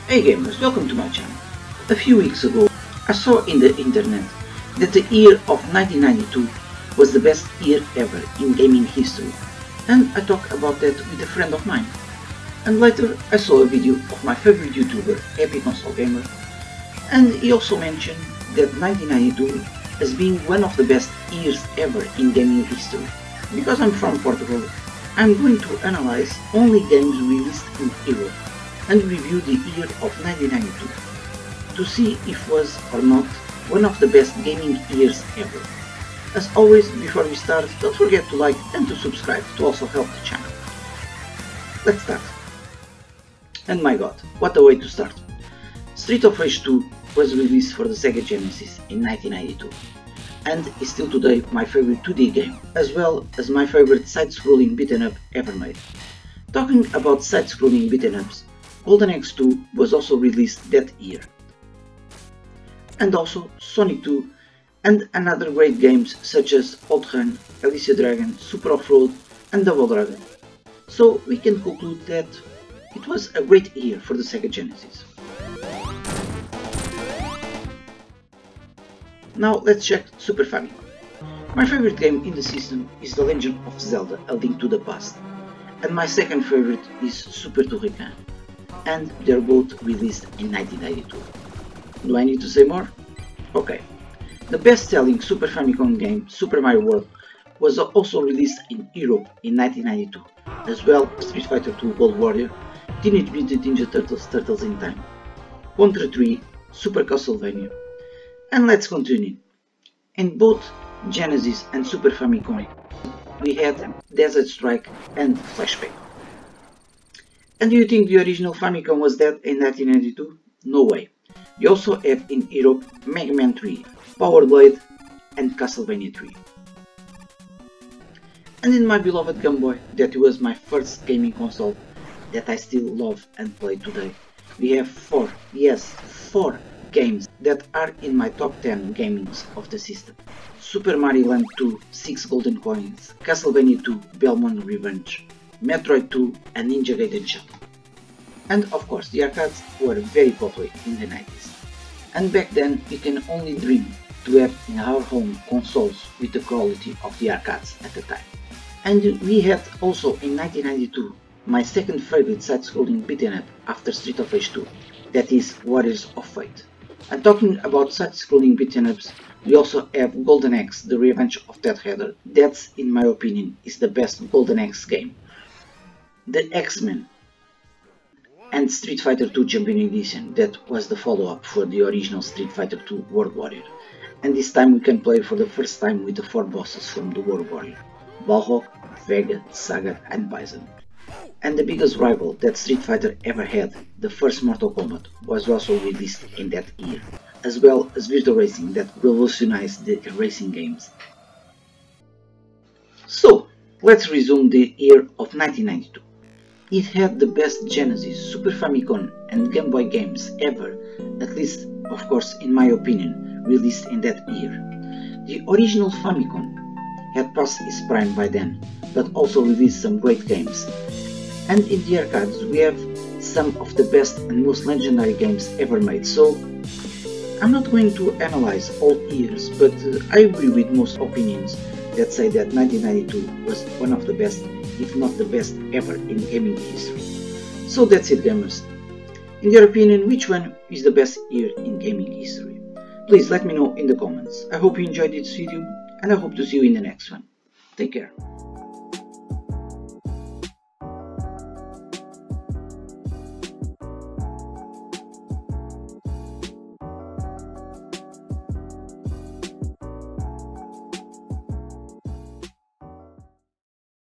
Hey gamers, welcome to my channel. A few weeks ago, I saw in the internet that the year of 1992 was the best year ever in gaming history, and I talked about that with a friend of mine. And later I saw a video of my favorite YouTuber, Happy Console Gamer, and he also mentioned that 1992 as being one of the best years ever in gaming history. Because I'm from Portugal, I'm going to analyze only games released in Europe and review the year of 1992 to see if was or not one of the best gaming years ever. As always, before we start, don't forget to like and to subscribe to also help the channel. Let's start. And my god, what a way to start. Street of Rage 2 was released for the Sega Genesis in 1992 and is still today my favorite 2D game, as well as my favorite side-scrolling beat-em-up ever made. Talking about side-scrolling beat-em-ups, Golden Axe 2 was also released that year. And also Sonic 2 and another great games such as OutRun, Alicia Dragon, Super Off-Road and Double Dragon. So we can conclude that it was a great year for the Sega Genesis. Now let's check Super Famicom. My favorite game in the system is The Legend of Zelda: A Link to the Past, and my second favorite is Super Turrican, and they're both released in 1992. Do I need to say more? Okay. The best-selling Super Famicom game, Super Mario World, was also released in Europe in 1992, as well as Street Fighter II World Warrior, Teenage Mutant Ninja Turtles: Turtles in Time, Contra 3, Super Castlevania. And let's continue. In both Genesis and Super Famicom, we had Desert Strike and Flashback. And do you think the original Famicom was dead in 1992? No way. You also have in Europe Mega Man 3, Power Blade and Castlevania 3. And in my beloved Game Boy, that was my first gaming console that I still love and play today, we have four games that are in my top 10 gamings of the system. Super Mario Land 2, 6 Golden Coins, Castlevania 2, Belmont Revenge, Metroid 2 and Ninja Gaiden Shuttle. And of course the arcades were very popular in the 90s. And back then we can only dream to have in our home consoles with the quality of the arcades at the time. And we had also in 1992 my second favorite side-scrolling beat-em-up after Street of Rage 2, that is Warriors of Fate. And talking about side-scrolling beat-em-ups, we also have Golden Axe: The Revenge of Death Adder. That, in my opinion, is the best Golden Axe game. The X-Men and Street Fighter II Champion Edition, that was the follow-up for the original Street Fighter II World Warrior. And this time we can play for the first time with the 4 bosses from the World Warrior: Balrog, Vega, Sagat and Bison. And the biggest rival that Street Fighter ever had, the first Mortal Kombat, was also released in that year, as well as Virtua Racing that revolutionized the racing games. So, let's resume the year of 1992. It had the best Genesis, Super Famicom and Game Boy games ever, at least, of course, in my opinion, released in that year. The original Famicom had passed its prime by then, but also released some great games. And in the arcades we have some of the best and most legendary games ever made, so I'm not going to analyze all years, but I agree with most opinions that say that 1992 was one of the best, if not the best ever in gaming history. So that's it gamers. In your opinion, which one is the best year in gaming history? Please let me know in the comments. I hope you enjoyed this video and I hope to see you in the next one. Take care.